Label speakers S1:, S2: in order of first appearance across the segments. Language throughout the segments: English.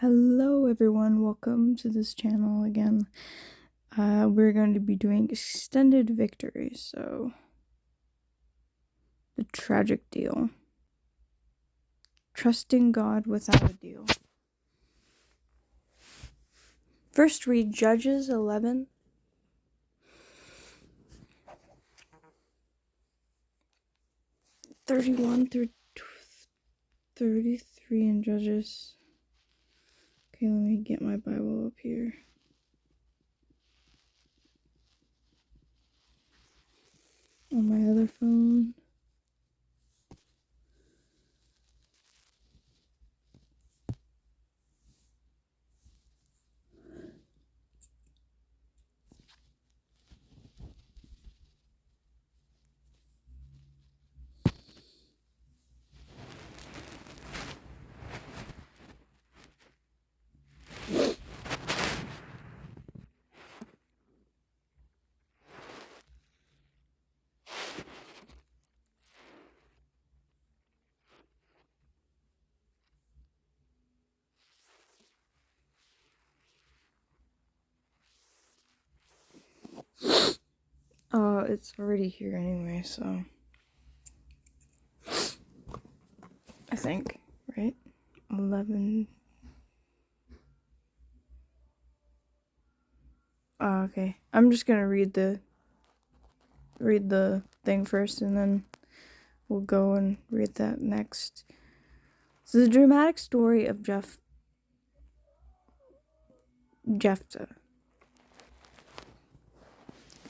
S1: Hello everyone, welcome to this channel again. We're going to be doing extended victories, so the tragic deal. Trusting God without a deal. First read Judges 11. (31 through 33 in Judges. Okay, let me get my Bible up here. On my other phone. It's already here anyway, so I think, right? 11. Okay. I'm just gonna read the thing first, and then we'll go and read that next. So the dramatic story of Jephthah.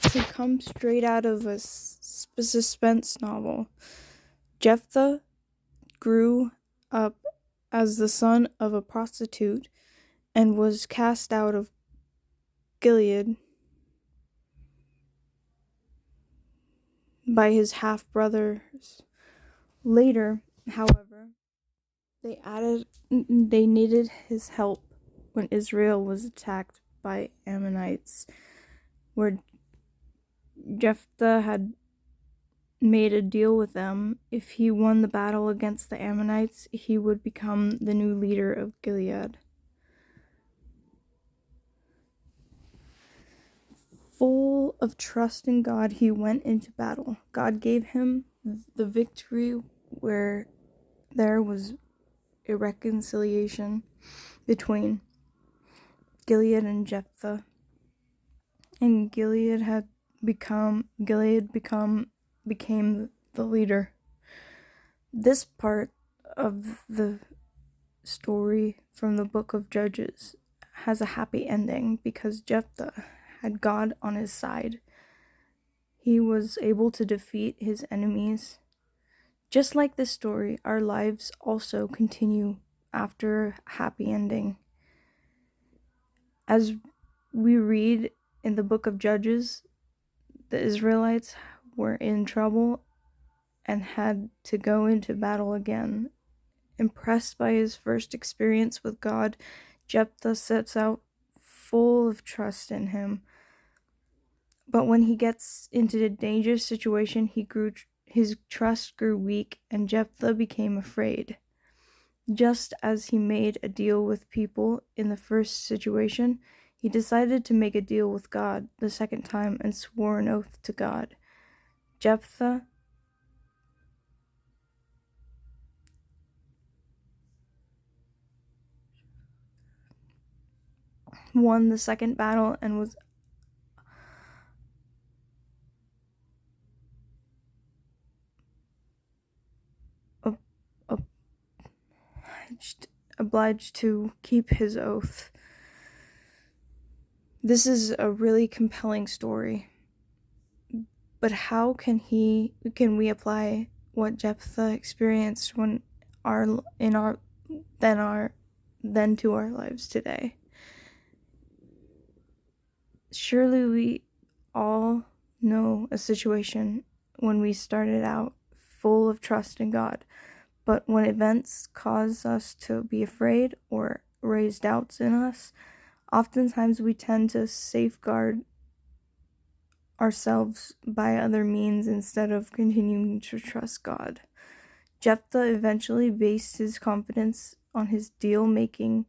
S1: To come straight out of a suspense novel. Jephthah grew up as the son of a prostitute and was cast out of Gilead by his half-brothers. Later, however, they needed his help when Israel was attacked by Ammonites, where Jephthah had made a deal with them. If he won the battle against the Ammonites, he would become the new leader of Gilead. Full of trust in God, he went into battle. God gave him the victory where there was a reconciliation between Gilead and Jephthah, and Gilead became the leader. This part of the story from the book of Judges has a happy ending because Jephthah had God on his side. He was able to defeat his enemies. Just like this story, our lives also continue after a happy ending. As we read in the book of Judges, the Israelites were in trouble and had to go into battle again. Impressed by his first experience with God, Jephthah sets out full of trust in him. But when he gets into a dangerous situation, his trust grew weak, and Jephthah became afraid. Just as he made a deal with people in the first situation, he decided to make a deal with God the second time and swore an oath to God. Jephthah won the second battle and was obliged to keep his oath. This is a really compelling story. But how can we apply what Jephthah experienced then to our lives today? Surely we all know a situation when we started out full of trust in God, but when events cause us to be afraid or raise doubts in us, oftentimes we tend to safeguard ourselves by other means instead of continuing to trust God. Jephthah eventually based his confidence on his deal-making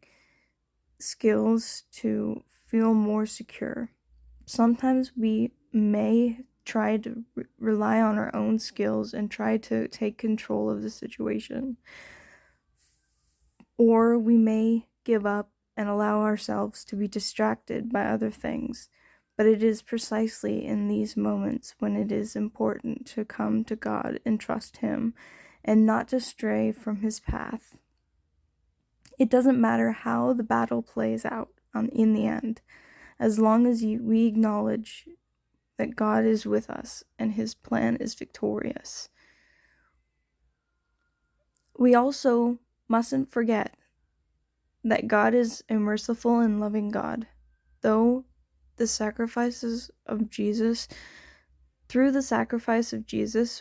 S1: skills to feel more secure. Sometimes we may try to rely on our own skills and try to take control of the situation. Or we may give up and allow ourselves to be distracted by other things. But it is precisely in these moments when it is important to come to God and trust Him and not to stray from His path. It doesn't matter how the battle plays out in the end, as long as we acknowledge that God is with us and His plan is victorious. We also mustn't forget that God is a merciful and loving God. Through the sacrifice of Jesus,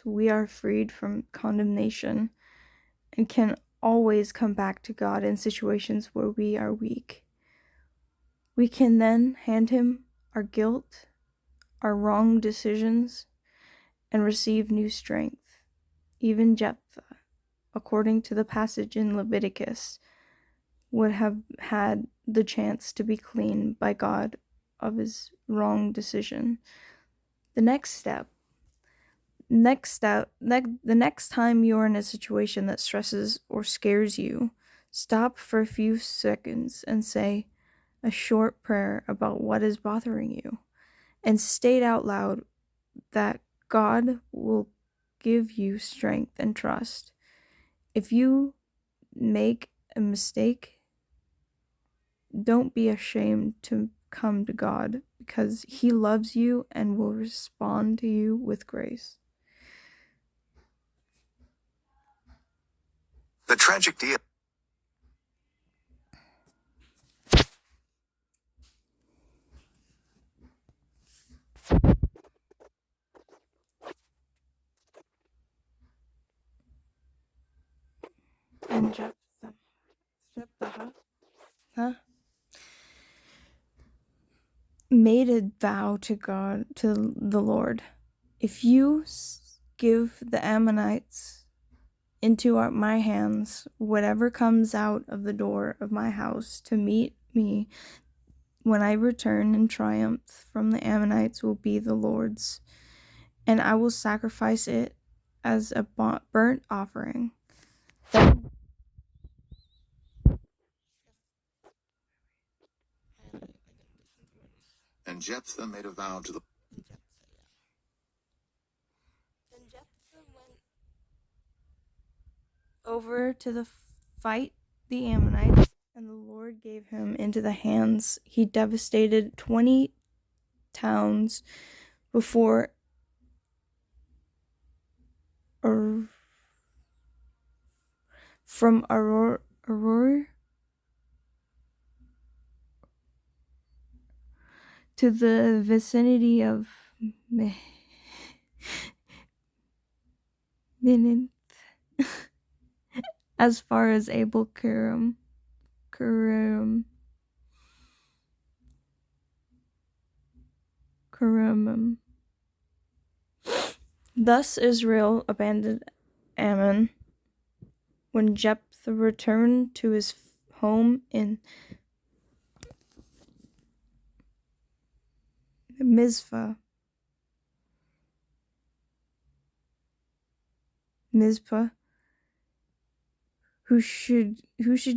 S1: we are freed from condemnation and can always come back to God in situations where we are weak. We can then hand Him our guilt, our wrong decisions, and receive new strength. Even Jephthah, according to the passage in Leviticus, would have had the chance to be clean by God of his wrong decision. The next time you're in a situation that stresses or scares you, stop for a few seconds and say a short prayer about what is bothering you, and state out loud that God will give you strength and trust. If you make a mistake, don't be ashamed to come to God, because He loves you and will respond to you with grace.
S2: The tragic deal.
S1: And Jephthah made a vow to God, to the Lord. If you give the Ammonites into my hands, whatever comes out of the door of my house to meet me when I return in triumph from the Ammonites will be the Lord's, and I will sacrifice it as a burnt offering. Then
S2: And Jephthah made a vow to the
S1: Then Jephthah went over to fight the Ammonites, and the Lord gave him into the hands. He devastated 20 towns before from Aroer to the vicinity of Minnith, as far as Abel Kerim. Thus Israel abandoned Ammon. When Jephthah returned to his home in Mizpah, who should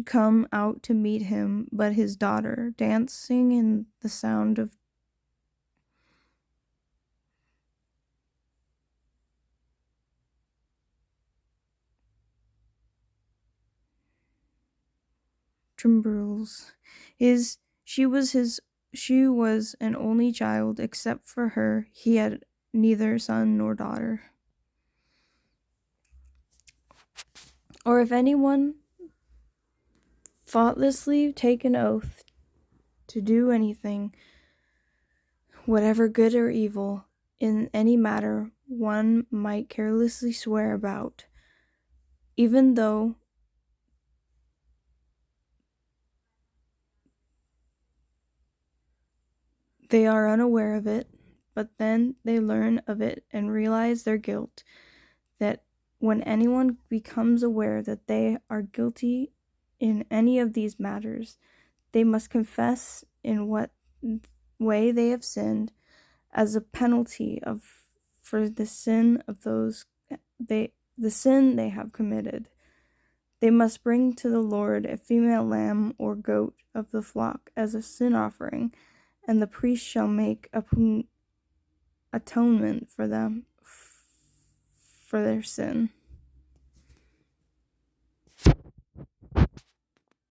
S1: come out to meet him but his daughter, dancing in the sound of timbrels. She was an only child. Except for her, he had neither son nor daughter. Or if anyone thoughtlessly take an oath to do anything, whatever good or evil, in any matter one might carelessly swear about, even though they are unaware of it, but then they learn of it and realize their guilt, that when anyone becomes aware that they are guilty in any of these matters, They must confess in what way they have sinned as a penalty for the sin of the sin they have committed. They must bring to the Lord a female lamb or goat of the flock as a sin offering, and the priest shall make atonement for them for their sin.